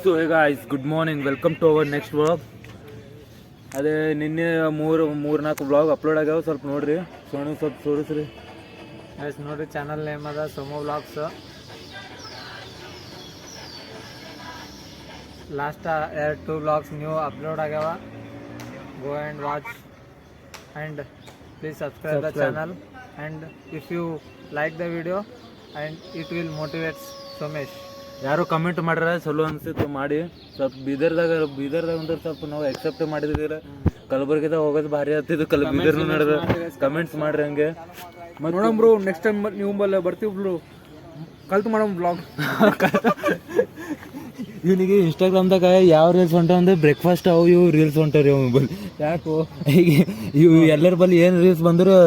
So ಈಗ good morning, welcome to our next vlog. ಅದೇ ನಿನ್ನೆ ಮೂರು ನಾಲ್ಕು ವ್ಲಾಗ್ ಅಪ್ಲೋಡ್ ಆಗ್ಯಾವ, ಸ್ವಲ್ಪ ನೋಡ್ರಿ. ಸೋನು ಸ್ವಲ್ಪ ತೋರಿಸ್ರಿ. ಎಸ್ ನೋಡ್ರಿ, ಚಾನಲ್ ನೇಮ್ ಅದ Somo vlogs. Last 2 vlogs new upload ಆಗ್ಯಾವ. Go and watch and please subscribe the channel. And if you like the video and it will motivates Somesh. ಯಾರು ಕಮೆಂಟ್ ಮಾಡ್ಯಾರ, ಚಲೋ ಅನ್ಸಿತ್ತು ಮಾಡಿ. ಸ್ವಲ್ಪ ಬೀದರ್ದಾಗ ಅಂದ್ರೆ ಸ್ವಲ್ಪ ನಾವು ಎಕ್ಸೆಪ್ಟ್ ಮಾಡಿದಿರ. ಕಲಬುರ್ಗಿದಾಗ ಹೋಗೋದು ಭಾರಿ ಆಗ್ತಿದ್ದು, ಬೀದರ್ನು ನಡೆದ. ಕಮೆಂಟ್ಸ್ ಮಾಡ್ರಿ ಹಂಗೆ. ನೋಡೋಣ ಬ್ರೋ, ನೆಕ್ಸ್ಟ್ ಟೈಮ್ ನೀವು ಬಲ್ಲ ಬರ್ತೀವಿ ಬ್ರೋ, ಕಲ್ತು ಮಾಡೋಣ ಬ್ಲಾಗ್. ಇವನಿಗೆ ಇನ್ಸ್ಟಾಗ್ರಾಮ್ದಾಗ ಯಾವ ರೀಲ್ಸ್ ಹೊಂಟಾವ ಅಂದ್ರೆ ಬ್ರೇಕ್ಫಾಸ್ಟ್ ಅವು ಇವು ರೀಲ್ಸ್ ಹೊಂಟಾವ್ರಿ ಅವ್ ಬಲ್ಲಿ. ಯಾಕೋ ಈಗ ಇವು ಎಲ್ಲರ ಬಲ್ಲಿ ಏನು ರೀಲ್ಸ್ ಬಂದ್ರು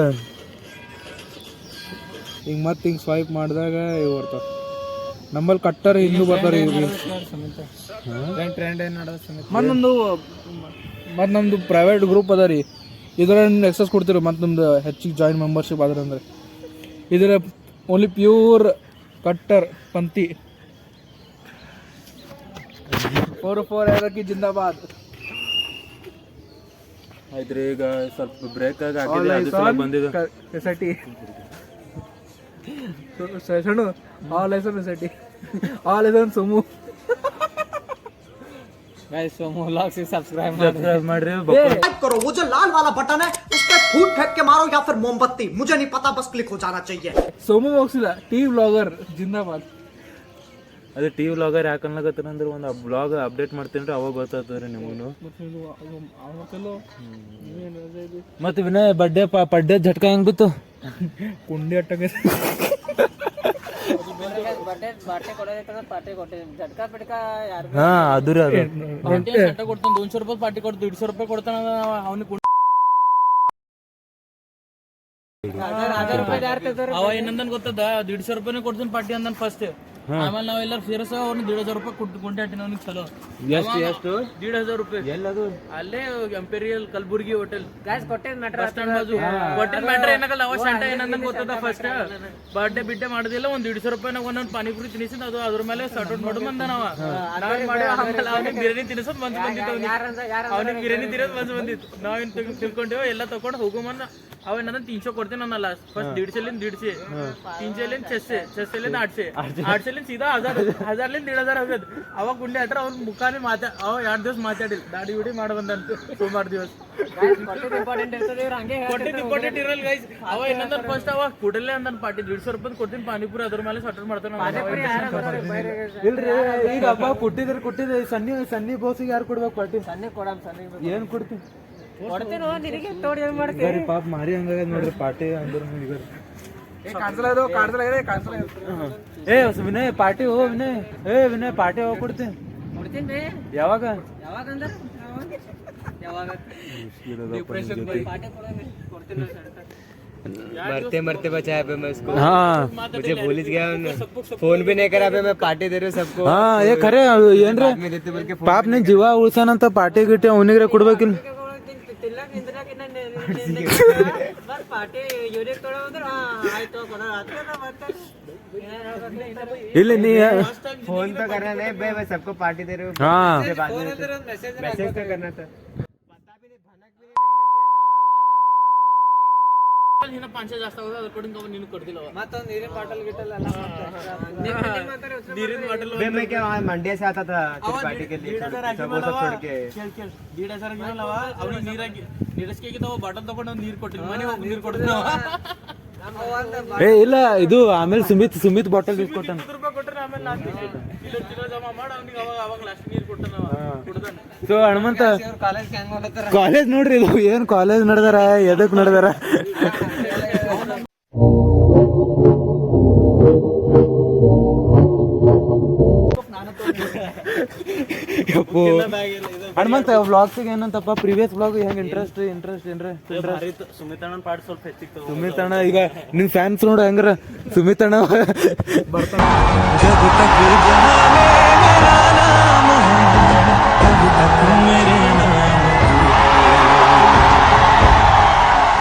ಹಿಂಗೆ ಮತ್ತೆ ಹಿಂಗೆ ಸ್ವೈಪ್ ಮಾಡಿದಾಗ ಇವು ಬರ್ತಾವ. ನಮ್ಮಲ್ಲಿ ಕಟ್ಟರ್ ಇನ್ನೂ ಬರ್ತಾರೆ ಟ್ರೆಂಡ್ ಏನು ನಡೆದ. ಮತ್ತು ನಮ್ಮದು ಪ್ರೈವೇಟ್ ಗ್ರೂಪ್ ಅದ ರೀ, ಇದರ ಎಕ್ಸಸ್ ಕೊಡ್ತೀರಿ. ಮತ್ತು ನಮ್ದು ಹೆಚ್ಚಿಗೆ ಜಾಯಿನ್ ಮೆಂಬರ್ಶಿಪ್ ಆದ್ರೆ ಅಂದ್ರೆ ಇದರ ಓನ್ಲಿ ಪ್ಯೂರ್ ಕಟ್ಟರ್ ಪಂಥಿ. 4 ಎರಕ್ಕೆ ಜಿಂದಾಬಾದ್. ಆಯ್ತ್ರಿ, ಈಗ ಸ್ವಲ್ಪ ಬ್ರೇಕ್ ಆಗಿ ಬಂದಿದೆ ಸೊಸೈಟಿ ಸಣ್ಣ ಆಲ್ ಹೆಸರು ಸೊಸೈಟಿ, ಆಲ್ ಹೆಸರು ಸೋಮು. गाइस सोमो व्लॉग से सब्सक्राइब ಮಾಡ್ರಿ. करो, वो जो लाल वाला बटन है उस पे फूट फेंक के मारो या फिर मोमबत्ती, मुझे नहीं पता, बस क्लिक हो जाना चाहिए. सोमो ಹೋಗ್ಸಿಲ್ಲ, ಟಿ ವ್ಲಾಗರ್ ಜಿಂದಾಬಾದ್. ಅದೇ ಟಿ ವ್ಲಾಗರ್ ಯಾಕೆ ಅನ್ಲಕತ್ತಾರಂದ್ರೆ ಒಂದು ಬ್ಲಾಗ್ ಅಪ್ಡೇಟ್ ಮಾಡ್ತೀನಿ, ಅವಾಗ ಗೊತ್ತಾಗ್ತದ್ರಿ ನಿಮಗೂ. ಮತ್ತೆ ವಿನಯ್ ಪಡ್ಡೆ ಝಟ್ಕ ಹೆಂಗ್ ಬಿತ್ತು? ಕುಂಡಿ ಅಟ್ಟಗೆ ಹಾ ಅದು ರೀ, ಅದು ಕೊಡ್ತಾನೆ. 200 ರೂಪಾಯಿ ಪಾರ್ಟಿ ಕೊಡ್ತು, 150 ರೂಪಾಯಿ ಕೊಡ್ತಾನ ಅವನಿಗೆ. ಅವ ಏನಂದನ್ ಗೊತ್ತದ, 150 ರೂಪಾಯಿ ಕೊಡ್ತಾನೆ ಪಾರ್ಟಿ ಅಂದನ್ ಫಸ್ಟ್. ಆಮೇಲೆ ನಾವೆಲ್ಲರೂ ಸೇರಿಸ ಅವ್ನು 1,500 ರೂಪಾಯಿ ಕೊಂಡೆ ಹಾಟಿನ ಅವ್ನಿಗೆ. ಚಲೋ ಎಷ್ಟು 1,500 ರೂಪಾಯಿ. ಎಲ್ಲದು ಅಲ್ಲೇ ಎಂಪೀರಿಯಲ್ ಕಲಬುರ್ಗಿ ಹೋಟೆಲ್ ಬಸ್ ಸ್ಟ್ಯಾಂಡ್ ಬಾಜು. ಕೊಟ್ಟಿನ ಮ್ಯಾಟ್ರ್ ಏನಾಗಲ್ಲ. ಅವ ಶಂಟ ಏನಂದನ್ ಗೊತ್ತದ, ಫಸ್ಟ್ ಬರ್ಡೇ ಬಿಡ್ಡೆ ಮಾಡೋದಿಲ್ಲ, 150 ರೂಪಾಯಿ ಒಂದೊಂದು ಪಾನಿಪುರಿ ತಿನ್ನಿಸಿದ್ ಅದು ಅದ್ರ ಮೇಲೆ ಸಾರ್ಟ್ ಔಟ್ ಮಾಡೋದು ಬಂದ ನಾವ. ಅವ್ನಿಗೆ ಬಿರಿಯಾನಿ ತಿನ್ನಿಸೋದು ಮನ್ಸು ಬಂದಿತ್ತು, ಅವ್ನಿಗೆ ಬಿರಿಯಾನಿ ತಿನ್ನೋದು ಮನ್ಸು ಬಂದಿತ್ತು. ನಾವೇನ್ ತಿಳ್ಕೊಂಡೇವ ಎಲ್ಲ ತಗೊಂಡು ಹೋಗುಮಂದ. ಅವೇನಂದ್ರೆ 300 ಕೊಡ್ತೀನಿ ನನ್ನ ಲಾಸ್ಟ್. ಫಸ್ಟ್ 150 300 600 800 ಸೀದಾ 1000 1,000 ಹೋಗೋದು. ಅವಾಗ ಗುಂಡೆ ಹತ್ರ ಅವ್ನ ಮುಖಾನೇ ಅವ 2 ದಿವಸ ಮಾತಾಡಿಲ್ಲ, ದಾಡಿ ಉಡಿ ಮಾಡಿ ಬಂದಂತ ಸೋಮವಾರ ದಿವಸ. ಇಂಪಾರ್ಟೆಂಟ್ ಇರಲ್ಲ ಗೈಸ್. ಅವ ಏನಂದ್ರೆ ಫಸ್ಟ್ ಅವ ಕೂಡಲೇ ಅಂದನ್ ಪಾರ್ಟಿ 150 ರೂಪಾಯಿ ಕೊಡ್ತೀನಿ ಪಾನಿಪುರಿ, ಅದ್ರ ಮೇಲೆ ಸಟರ್ ಮಾಡ್ತಾನೆ. ಇಲ್ರಿ, ಈಗ ಹಬ್ಬ ಕೊಟ್ಟಿದ್ರೆ ಸನ್ನಿ ಬೋಸಿಗೆ ಯಾರು ಕೊಡ್ಬೇಕು ಪಾರ್ಟಿ? ಏನ್ ಕೊಡ್ತೀನಿ? ಪಾಪ ಮಾರಿ ಹಂಗಾಗ ನೋಡ್ರಿ ಪಾರ್ಟಿ ಅಂದ್ರೆ. ವಿನಯ್ ಪಾರ್ಟಿ ಹೋ, ವಿನಯ್ ಪಾರ್ಟಿ ಹೋಗಿ ಕೊಡ್ತೀನಿ. ಯಾವಾಗ? मरते बचाया पे मैं उसको. हाँ मुझे भूल ही गया, फोन भी नहीं करा पे मैं पार्टी दे रही हूँ सबको. ಹಾ ಏ ಖರೆ ಏನ್ರಿ ಪಾಪ ನೀ ಜೀವ ಉಳ್ಸಾನಂತ ಪಾರ್ಟಿ ಗಿಟ್ಟಿ ಅವನಿಗ್ರೆ ಕೊಡ್ಬೇಕಿಲ್ಲ. ಇಲ್ಲ ನೀ फोन तो करना नहीं बे, मैं सबको पार्टी दे रही हूँ. हाँ मैसेज तो करना था. 500 ಜಾಸ್ತಿ ಆಗೋದು, ಅದ್ರ ಕಡೆ ನೀನು ಕೊಡ್ತಿಲ್ಲ. ಮತ್ತೊಂದು ನೀರಿನ ಬಾಟಲ್ ಗಿಟಲ್ ಎಲ್ಲ ನೀರಿನ ಬಾಟಲ್. मैं क्या वहाँ मंड्या से आता था पार्टी के लिए, सब छोड़ के 1,500 ಅವ್ನಿಗೆ ನೀರಾಗಿ ನೀರಸ್ಕಿಗಿದ್ದಾವ ಬಾಟಲ್ ತಗೊಂಡು ನೀರು ಕೊಟ್ಟಿಲ್ಲ. ಮನೆ ಹೋಗಿ ನೀರು ಕೊಡ್ತಿದ್ದ. ಏ ಇಲ್ಲ, ಇದು ಆಮೇಲೆ ಸುಮಿತ್ ಬಾಟಲ್ ಯೂಸ್ ಕೊಟ್ಟಾನ. 100 ರೂಪಾಯಿ ಕೊಟ್ಟರೆ ಆಮೇಲೆ ಕಿಲೋ ಜಮಾ ಮಾಡಿ ಅವ್ನಿಗೆ ಅವಾಗ ಲಾಸ್ಟ್ ನೀರು ಕೊಡ್ತಾನ ಕುಡ್ದಾನ. ಸೊ ಹನುಮಂತ ಕಾಲೇಜ್ ನೋಡ್ರಿ, ಇದು ಏನ್ ಕಾಲೇಜ್ ನಡೆದಾರ, ಎದಕ್ ನಡೆದಾರ? ಹನುಮಂತ ವ್ಲಾಗ್ಸಿಗೆ ಏನಂತಪ್ಪ, ಪ್ರೀವಿಯಸ್ ವ್ಲಾಗ್ ಹೆಂಗ್ ಇಂಟ್ರೆಸ್ಟ್ ಏನ್ರ? ಸುಮಿತಣ್ಣ ಪಾಟ್ ಸ್ವಲ್ಪ ಹೆಚ್ಚಿಗೆ. ಸುಮಿತಣ್ಣ ಈಗ ನಿನ್ ಫ್ಯಾನ್ಸ್ ನೋಡ ಹೆಂಗಾರ ಸುಮಿತಣ್ಣ ಬರ್ತಾನ.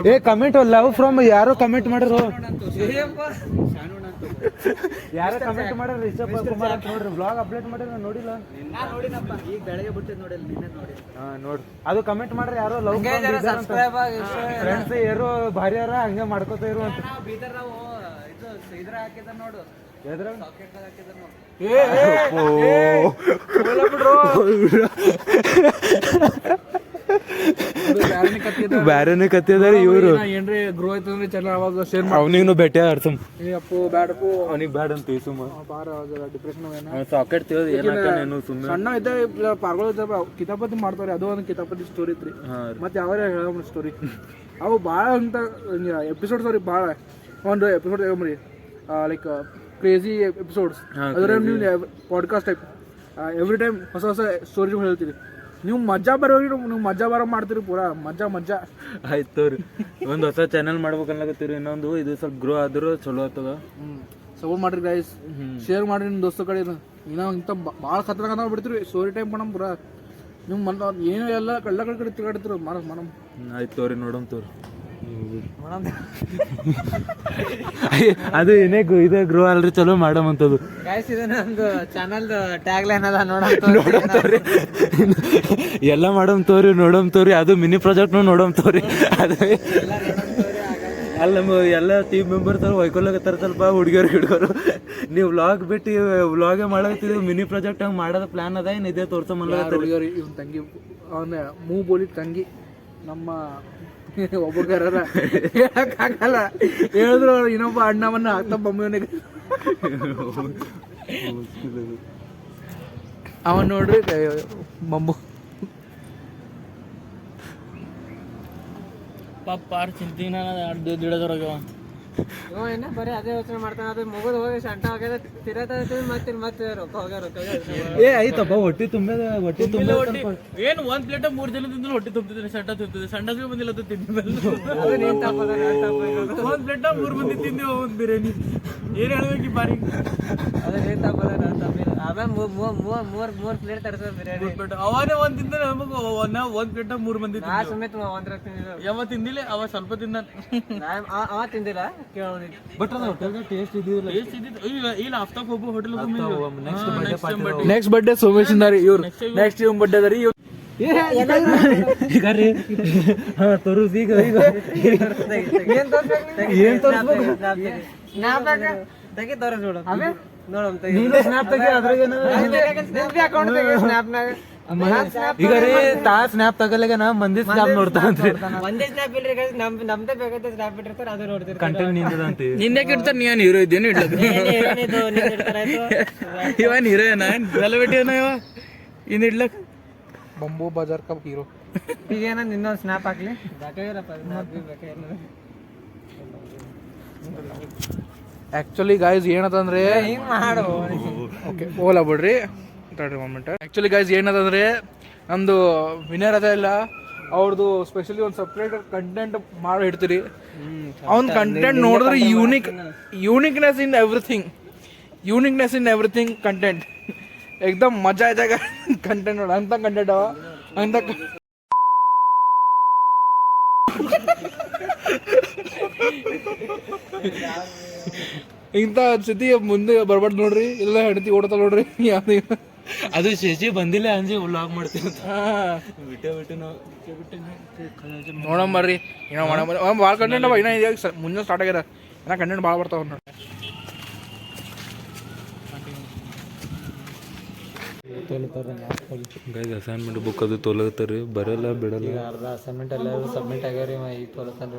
ಏ ಕಮೆಂಟ್ ಲವ್ ಫ್ರಮ್ ಯಾರೋ ಕಮೆಂಟ್ ಮಾಡ್ರು, ಯಾರೋ ಕಮೆಂಟ್ ಮಾಡ್ರಿ ರಿಷಬ್ ಕುಮಾರ್ ಅಂತ ನೋಡ್ರಿ. ಬ್ಲಾಗ್ ಅಪ್ಡೇಟ್ ಮಾಡಿದ್ರೆ ನಾನು ನೋಡಿಲ್ಲ. ಈಗ ಬೆಳಗ್ಗೆ ಬಿಟ್ಟಿದ್ ನೋಡಿ, ನಿನ್ನೆ ನೋಡಿ. ಹಾ ನೋಡ್ರಿ, ಅದು ಕಮೆಂಟ್ ಮಾಡ್ರಿ ಯಾರೋ ಲವ್ ಫ್ರೆಂಡ್ಸ್ ಯಾರೋ ಭಾರಿ ಯಾರ ಹಂಗೆ ಮಾಡ್ಕೋತ ಇರು ಅಂತ. ಬೀದರ್ ನಾವು ಇದ್ರ ಹಾಕಿದ ನೋಡು, ಬ್ಯಾರೇನೆ ಕತ್ತಿದಾರೆ ಇವರು. ಏನ್ರಿ ಗ್ರೋ ಆಯ್ತಂದ್ರೆ ಚೆನ್ನಾಗಿ ಅವಾಗ ಶೇರ್ ಅವನಿಗೂ ಭೇಟಿ ಆಡ್ಸಮ್. ಅಪ್ಪು ಬ್ಯಾಡಪ್ಪು ಅವನಿಗೆ ಬ್ಯಾಡ ಅಂತ ಸುಮ್ಮ ಬಾರ ಡಿಪ್ರೆಷನ್ ಸಾಕೆಟ್ ತಿಳಿದು ಏನಾಗ್ತಾನೇನು ಸುಮ್ಮನೆ. ಸಣ್ಣ ಇದ್ದ ಪಾರ್ಗಳು ಕಿತಾಪತಿ ಮಾಡ್ತಾರೆ, ಅದು ಒಂದು ಕಿತಾಪತಿ ಸ್ಟೋರಿ ಇತ್ರಿ. ಮತ್ತೆ ಯಾವ ಹೇಳ ಸ್ಟೋರಿ ಅವು ಭಾಳ ಅಂತ ಎಪಿಸೋಡ್ ಸಾರಿ ಭಾಳ ಒಂದು ಎಪಿಸೋಡ್ ತಗೊಂಬ್ರಿ, ಲೈಕ್ ಕ್ರೇಜಿ ಎಪಿಸೋಡ್ಸ್. ಅದರ ನೀವು ಪಾಡ್ಕಾಸ್ಟ್ ಟೈಪ್ ಎವ್ರಿ ಟೈಮ್ ಹೊಸ ಹೊಸ ಸ್ಟೋರಿಗಳು ಹೇಳ್ತೀರಿ. ನೀವು ಮಜಾ ಬರೋರಿ, ನೀವು ಮಜಾ ಬರೋ ಮಾಡ್ತೀರಿ, ಪೂರಾ ಮಜಾ ಮಜಾ. ಆಯ್ತು ತೋರಿ, ಒಂದು ಹೊಸ ಚಾನಲ್ ಮಾಡ್ಬೇಕನ್ಲಾಗತ್ತೀರಿ. ಇನ್ನೊಂದು ಇದು ಸ್ವಲ್ಪ ಗ್ರೋ ಆದ್ರೂ ಚಲೋ ಆಗ್ತದ. ಸಪೋರ್ಟ್ ಮಾಡ್ರಿ ಗೈಸ್, ಶೇರ್ ಮಾಡ್ರಿ ನಿಮ್ಮ ದೋಸ್ತ ಕಡೆ. ಇನ್ನೂ ಇಂಥ ಭಾಳ ಖತರ್ನಾಗ ಬಿಡ್ತೀರಿ ಸ್ಟೋರಿ ಟೈಮ್ ಮಾಡಮ್ ಪೂರಾ. ನೀವು ಏನು ಎಲ್ಲ ಕಡೆ ತಿರುಗಾಡ್ತಿರು ಮಾಡಮ್. ಆಯ್ತು ತೋರಿ, ನೋಡಮ್ ತೋರಿ. ಅದು ಏನೇ ಇದೇ ಗ್ರೋ ಅಲ್ರಿ, ಚಲೋ ಮಾಡಮಂತದು. ಗೈಸ್ ಇದು ನಮ್ದು ಚಾನಲ್ ಟ್ಯಾಗ್ ಲೈನ್ ಅದ, ನೋಡಮ್ ಎಲ್ಲ ಮಾಡಮ್ ತೋರಿ, ನೋಡಮ್ ತೋರಿ. ಅದು ಮಿನಿ ಪ್ರಾಜೆಕ್ಟ್ನು ನೋಡಮ್ ತೋರಿ. ಅದೇ ಅಲ್ಲ ಎಲ್ಲ ಟೀಮ್ ಮೆಂಬರ್ಸ್ ಹೊಯ್ಕೊಳಕತ್ತಾರ ಸ್ವಲ್ಪ ಹುಡುಗರು. ನೀವು ವ್ಲಾಗ್ ಬಿಟ್ಟು ವ್ಲಾಗೇ ಮಾಡಕತ್ತಿದ್ವಿ, ಮಿನಿ ಪ್ರಾಜೆಕ್ಟ್ ಹಂಗೆ ಮಾಡೋದು ಪ್ಲಾನ್ ಅದ. ಏನು ಇದೇ ತೋರ್ಸಮಲ್ಲ ಇವ್ನ ತಂಗಿ, ಅವನ ಮೂವ್ ಬೋಲಿ ತಂಗಿ ನಮ್ಮ ಒಬ್ಬಗಾರ ಹೇಳಕ್ಕಾಗಲ್ಲ, ಹೇಳಿದ್ರು ಇನ್ನೊಬ್ಬ ಅಣ್ಣವನ್ನ ಅತ್ತ ಬೊಮ್ಮೆಯವನಿಗೆ ಅವನ್ ನೋಡ್ರಿ ಬೊಂಬು ಪಾಪ ಚಿಂತಿನ ದಿಡದವ್ರಾಗ ಏನ ಬರೀ ಅದೇ ಯೋಚನೆ ಮಾಡ್ತಾನೆ. ಅದು ಮುಗಿದು ಹೋಗಿ ಸಂಟ ಹೋಗ್ಯದ ಮತ್ತೆ ರೊಕ್ಕ ಹೋಗ್ಯ. ಏ ಆಯ್ತಪ್ಪ, ಹೊಟ್ಟಿ ತುಂಬದ ಹೊಟ್ಟಿ ತುಂಬ. ಏನು ಒಂದ್ ಪ್ಲೇಟ್ 3 ಜನ ತಿಂದ್ರೆ ಹೊಟ್ಟಿ ತುಂಬ್ತಿದ್ದೀನಿ, ಸಂಟ ತುಂಬ್ತಿದ್ದೆ. ಸಂಡಾಸ್ ಬಂದಿಲ್ಲ ಅದು ತಿಂದ ಒಂದ್ ಪ್ಲೇಟ್ 3 ಮಂದಿ ತಿಂದೇವು ಒಂದ್ ಬಿರಿಯಾನಿ. ಏನ್ ಹೇಳ್ಬೇಕು ಬಾರಿ, ಅದೇನ್ ತಪ್ಪದ ಆಮೇಲೆ ಮೂರ್ ಪ್ಲೇಟ್ ತರಿಸೋ ಬಿರಿಯಾನಿ. ಅವನೇ ಒಂದ್ ತಿಂದ, ನಮಗ ಒಂದ್ ಪ್ಲೇಟ್ 3 ಮಂದಿ ಸಮೇತ ಒಂದ್ರ ತಿಂದಿಲ್ಲ. ಯಾವ ತಿಂದಿಲ್ಲ, ಅವ ಸ್ವಲ್ಪ ತಿಂದ, ಅವ ತಿಂದಿಲ್ಲ. ಬಟ್ ಅದು ಹೋಟೆಲ್ದಾಗ ಟೇಸ್ಟ್ ಇದ್ದಿಲ್ಲ. ಇಲ್ಲ ಹಫ್ತಾಕ್ ಒಬ್ಬ ಹೋಟೆಲ್ ನೆಕ್ಸ್ಟ್ ಬರ್ಡೇ ಸೋಮೇಶ್ ಇಂದಾರಿ ಇವ್ರು. ನೆಕ್ಸ್ಟ್ ಇವ್ ಬರ್ಡೇ ಅದ ರೀ. ಈಗ ರೀ ತೋರಿಸ್ ಈಗ ಏನ್ ತೋರಿಸ್ಬೇಕು? ತೆಗಿ ತೋರಿಸ್ ನೋಡು, ನೋಡಮ್ ಸ್ನ್ಯಾಪ್ ತೆಗಿ. ಅದ್ರಾಗ ಈಗ ರೀ ತಾ ಸ್ನ್ಯಾಪ್ ತಗಲಾಗ ನಾ ಮಂದಿ ಸ್ನ್ಯಾಪ್ ನೋಡ್ತಾ ಅಂತ್ರಿ. ಒಂದೇ ಸ್ನ್ಯಾಪ್ ಇಲ್ರಿ, ನಮ್ದೇ ಬೇಕಾದ ಸ್ನ್ಯಾಪ್ ಇಟ್ಟಿರ್ತಾರೆ, ಅದು ನೋಡ್ತಿರ್ತಾರೆ. ಕಂಟೆಂಟ್ ನಿಂತದಂತೆ. ನಿಂದ್ಯಾಕೆ ಇಡ್ತಾರ? ನೀನ್ ಹೀರೋ ಇದ್ದೇನು ಇಡ್ಲಕ್ಕ? ಇವನ್ ಹೀರೋ ಏನ ವೆಲವೆಟಿ ಏನ ಇವ ಇನ್ ಇಡ್ಲಕ್? Bamboo Bazaar cup hero. ಈಗೇನ ನಿನ್ನೊಂದು ಸ್ನ್ಯಾಪ್ ಹಾಕ್ಲಿ. ಆಕ್ಚುಲಿ ಗಾಯ್ಸ್ ಏನದಂದ್ರೆ, ಹಿಂಗ್ ಮಾಡು. ಓಕೆ ಓಲಾ ಬಿಡ್ರಿ, ಮೊಮೆಂಟ್. ಆಕ್ಚುಲಿ ಗಾಯ್ಸ್ ಏನದಂದ್ರೆ, ನಮ್ದು ವಿನರ್ ಅದ ಇಲ್ಲ, ಅವ್ರದ್ದು ಸ್ಪೆಷಲಿ ಒಂದು ಸಪ್ರೇಟ್ ಕಂಟೆಂಟ್ ಮಾಡಿ ಇಡ್ತೀರಿ. ಅವ್ನ ಕಂಟೆಂಟ್ ನೋಡಿದ್ರೆ ಯೂನಿಕ್ನೆಸ್ ಇನ್ ಎವ್ರಿಥಿಂಗ್ ಕಂಟೆಂಟ್ ಏಕ್ದಮ್ ಮಜಾ ಇದ್ದಾಗ ಕಂಟೆಂಟ್ ನೋಡ. ಅಂತ ಕಂಟೆಂಟ್ ಅವ ಅಂತ ಇಂಥ ಸ್ಥಿತಿ ಮುಂದೆ ಬರ್ಬಾರ್ದು ನೋಡ್ರಿ. ಎಲ್ಲ ಹೆಂಡತಿ ಓಡ್ತಾ ನೋಡ್ರಿ. ಅದು ಶಶಿ ಬಂದಿಲ್ಲ ಅಂಜಿ ವ್ಲಾಗ್ ಮಾಡ್ತೀವಿ. ನೋಡಂಬರ್ರಿ, ಏನೋ ಮಾಡಂಬರ್ರಿ. ಭಾಳ ಕಂಟೆಂಟ್ ಅವ, ಇನ್ನೂ ಇದಾಗ ಮುಂಜಾನೆ ಸ್ಟಾರ್ಟ್ ಆಗ್ಯಾರ, ಏನೋ ಕಂಟೆಂಟ್ ಭಾಳ ಬರ್ತಾವ ನೋಡಿ. ಗೈಸ್ ಅಸೈನ್ಮೆಂಟ್ ಬುಕ್ ಅದು ತೊಲಗತ್ತಾರೆ, ಬರಲ್ಲ ಬಿಡಲ್ಲ. ಅರ್ಧ ಅಸೈನ್ಮೆಂಟ್ ಎಲ್ಲ ಸಬ್ಮಿಟ್ ಆಗ್ಯಾವ್ರಿ, ಈಗ ತೊಗೊತಾನ್ರಿ.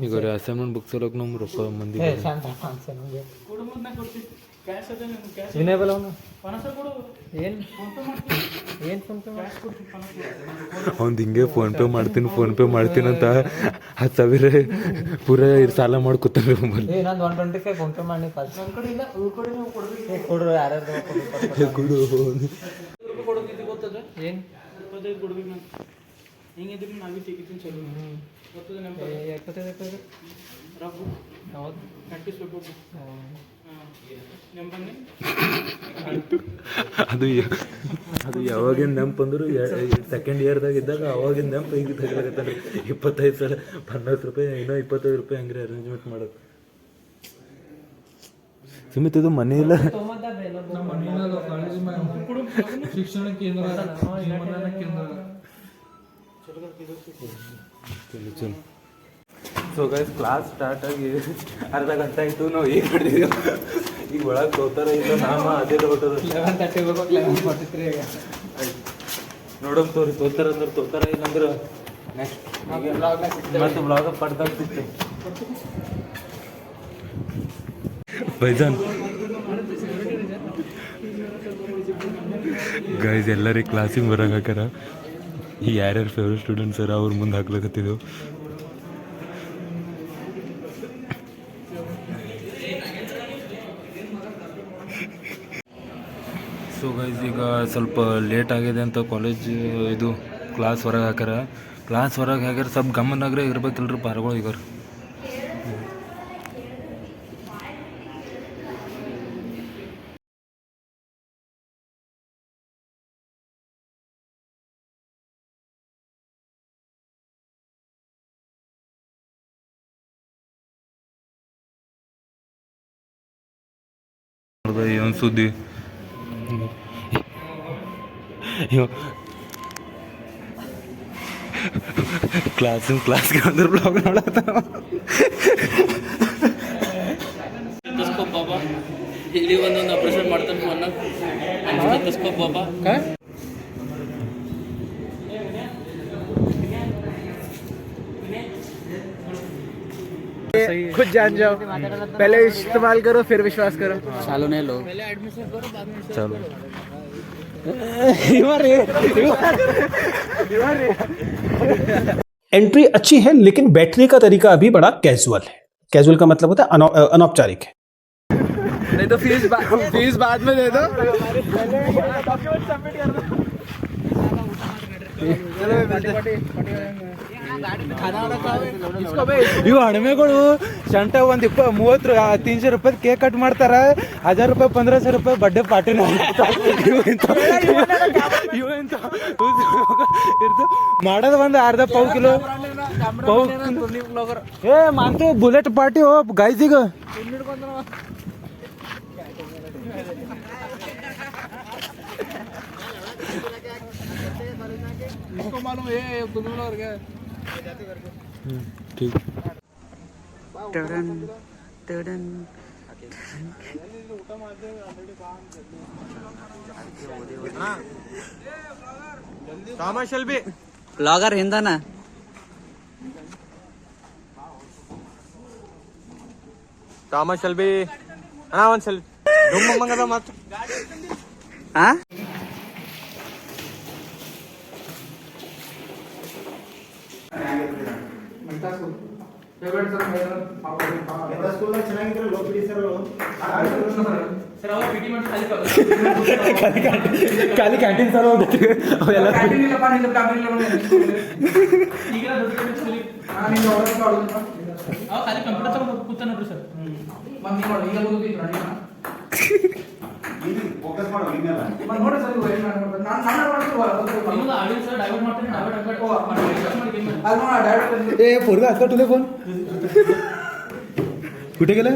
ಈಗ ಅಸೈನ್ಮೆಂಟ್ ಬುಕ್ ಸಲಕ್ ನಮ್ ರೊಕ್ಕ ಮಂದಿ ಅವ್ನು ಹಿಂಗೆ ಫೋನ್ ಪೇ ಮಾಡ್ತೀನಿ ಅಂತ 10,000 ಪೂರ ಸಾಲ ಮಾಡ್ಕೊತಾನೆ. ನಾನು 125 ಫೋನ್ ಪೇ ಮಾಡಿ ಕೊಡ್ರಿ. ಯಾರ್ಯಾರು ಏನು ಹಿಂಗಿದ್ರೆ ನಾವೇ ಸಿಗಿತೀನಿ ಚಲೋ ಗೊತ್ತದೆ. ನಮ್ಮ 25 ಹೌದು ಪ್ರಾಕ್ಟೀಸ್ ಬೇಕು. ಅದು ಅದು ಯಾವಾಗಿನ ನೆನಪು ಅಂದ್ರು ಸೆಕೆಂಡ್ ಇಯರ್ದಾಗ ಇದ್ದಾಗ ಅವಾಗಿನ ನೆನಪು ಈಗ ತೆಗಿಲಾಗತ್ತಾನೆ. 25 ಸಲ 50 ರೂಪಾಯಿ ಇನ್ನೂ 25 ರೂಪಾಯಿ ಹಂಗೆ ಅರೇಂಜ್ಮೆಂಟ್ ಮಾಡೋದು. ಸುಮಿತ್ ಇದು ಮನೆ ಇಲ್ಲ ಶಿಕ್ಷಣ ಕೇಂದ್ರ ಸೊ ಗೈಸ್ ಕ್ಲಾಸ್ ಸ್ಟಾರ್ಟ್ ಆಗಿ ಅರ್ಧ ಗಂಟೆ ಆಯಿತು. ನಾವು ಈಗ ಬಿಡ್ತಿದ್ದೀವಿ. ಈಗ ಒಳಗೆ ತೋತಾರ ಇಲ್ಲ ನಾಮ ಅದೇ ಹೊಟ್ಟದ 11:30 ಹೋಗ್ಬೇಕು 11:43 ನೋಡೋಣ ತೋರಿ ತೋತಾರ ಅಂದ್ರೆ ತೋತಾರ ಇಲ್ಲಂದ್ರೆ ನೆಕ್ಸ್ಟ್ ಮತ್ತೆ ಬ್ಲಾಗ ಪಡ್ದಾಗ ಸಿಗ್ತೇವೆ. ಬೈಜಾನ್ ಗೈಸ್ ಎಲ್ಲರಿಗೆ ಕ್ಲಾಸಿಗೆ ಬರೋಕೆ ಹಾಕಾರ. ಈ ಯಾರ್ಯಾರು ಫೇವ್ರೆಟ್ ಸ್ಟೂಡೆಂಟ್ಸ್ ಅರ ಅವ್ರ ಮುಂದೆ ಹಾಕ್ಲಕತ್ತಿದ್ದೆವು. ಸೊ ಗೈಸ್ ಈಗ ಸ್ವಲ್ಪ ಲೇಟ್ ಆಗಿದೆ ಅಂತ ಕಾಲೇಜ್ ಇದು ಕ್ಲಾಸ್ ಹೊರಗೆ ಹಾಕ್ಯಾರ. ಕ್ಲಾಸ್ ಹೊರಗೆ ಹಾಕ್ಯಾರ ಸ್ವಲ್ಪ ಗಮನಾಗ್ರೆ ಇರ್ಬೇಕಿಲ್ರಿ ಪಾರ್ಗಳು ಈಗ. ಏನು ಸುದ್ದಿ ಕ್ಲಾಸ್ಗೆ ಅಂದ್ರೆ ಬ್ಲಾಗ್ ನೋಡತ್ತಾನ. ಬಾಬಾ ಇಲ್ಲಿ ಒಂದೊಂದು ಆಪರೇಷನ್ ಮಾಡ್ತಾನೆ ಫೋನ್ ಬಾಬಾ. खुद जान जाओ, पहले इस्तेमाल करो फिर विश्वास करो. चालू नहीं लो, पहले एडमिशन करो बाद में चलो. एंट्री अच्छी है लेकिन बैठने का तरीका अभी बड़ा कैजुअल है. कैजुअल का मतलब होता है अनौपचारिक है. नहीं तो फीस बाद में दे दो. ಇವು ಹಣಮೆಗಳು ಶಂಟ ಒಂದು 30-300 ರೂಪಾಯಿ ಕೇಕ್ ಕಟ್ ಮಾಡ್ತಾರ. 1000 ರೂಪಾಯಿ 1500 ರೂಪಾಯಿ ಬಡ್ಡೆ ಪಾರ್ಟಿನ ಮಾಡೋದು ಒಂದು ಅರ್ಧ ಪಾವು ಕಿಲೋ ಏ ಮಾಂತು ಬುಲೆಟ್ ಪಾರ್ಟಿ ಹೋ ಗೈಸಿಗ. इसको मालूम है दुनिया और क्या ठीक. ಬ್ಲಾಗರ್ ಹಿಂದನ ಥಾಮಸ್ ಶೆಲ್ಬಿ ಅಣ್ಣ ಒಂದ್ಸಲ ಮಂಗದ ಮಾತು. ಖಾಲಿ ಕ್ಯಾಂಟೀನ್ ಸರ್ ಹೋಗ್ಬೇಕು ಅವೆಲ್ಲ ಖಾಲಿ ಕಂಪ್ಯೂಟರ್ ಕೂತ ನೋಡ್ರಿ ಸರ್. ए पोरगा आता तुला फोन कुठे गेला.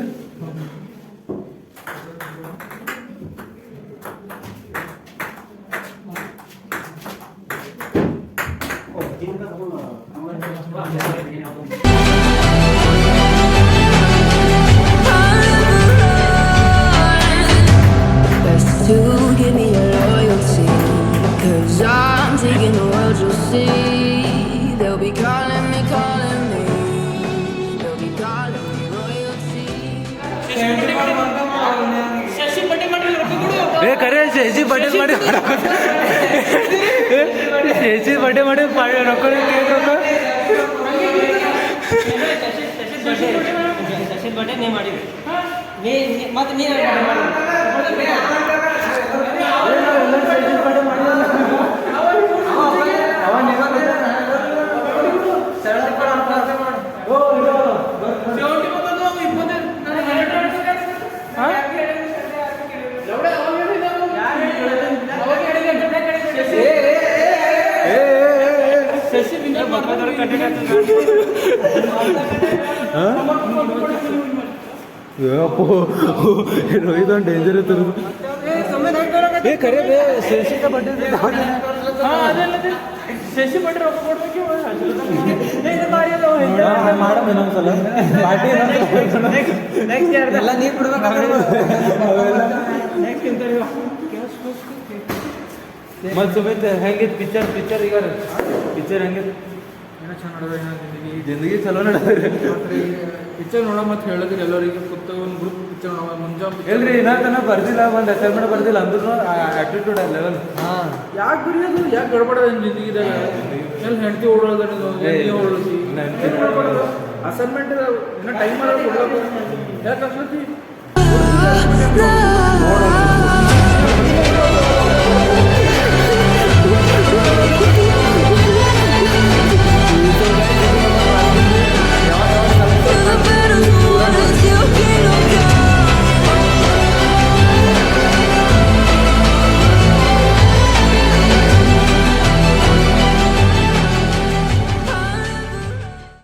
Give me your loyalty, 'cause I'm taking the world, you'll see. They'll be calling me, they'll be calling me royalty. Shashi ಬಡ್ಡೆ ಮಾಡಿ ಏ ಕರೆ ಶಶಿ ಬಡ್ಡೆ ಮಾಡಿ ಶಶಿ ಬಡ್ಡೆ ಮಾಡಿ ರೊಕ್ಕ ಕೇಕ್ ರೊಕ್ಕ ಸಚಿನ್ ಬಡ್ಡೆ ನೀ ಮಾಡಿದ್ವಿ ಮತ್ತೆ ನೀ ರೋಹಿತ್ ಒಂದು ಡೇಂಜರ್ ಇತ್ತು ಏ ಖರೆ ಬೇ ಶಶಿಕ ಬಡ್ಡೆ ಶಶಿ ಪಟ್ರೆ ರೊಕ್ಕ ಕೊಡ್ಬೇಕು ಮಾಡಮ್ ಇನ್ನೊಂದ್ಸಲ ಪಾರ್ಟಿ ಎಲ್ಲ ನೀರು ಬಿಡ್ಬೇಕು ಮತ್ತೆ ಸುಮಿತ್ ಹೆಂಗಿತ್ತು ಪಿಕ್ಚರ್ ಈಗ ಪಿಕ್ಚರ್ ಹೆಂಗಿತ್ತು ಜಿಂದಗಿ ಚಲೋ ನಡೆದ್ರಿ ಪಿಕ್ಚರ್ ನೋಡ ಮತ್ತೆ ಹೇಳಿದ್ರಿ ಎಲ್ಲರಿಗೆ ಕೂತ ಒಂದು ಗ್ರೂಪ್ ಪಿಕ್ಚರ್ ನೋಡ ಮುಂಜಾನೆ ಎಲ್ರಿ ಇನ್ನ ಬರ್ದಿಲ್ಲ ಒಂದು ಅಸೈನ್ಮೆಂಟ್ ಬರ್ದಿಲ್ಲ ಅಂದ್ರೂ ಆಟಿಟ್ಯೂಡ್ ಲೆವೆಲ್ ಯಾಕೆ ಬರೆಯೋದು ಯಾಕೆ ಗಡ್ಬಡದ ಜಿಂದಗಿದಾಗ ಎಲ್ಲಿ ಹೆಂಡತಿ ಓಡೋದ ಓಡೋದಿ ಅಸೈನ್ಮೆಂಟ್ ಇನ್ನ ಟೈಮ್ ಕೊಡ್ಲಕ್ಕ ಯಾಕೆ ಅಷ್ಟೊತ್ತಿ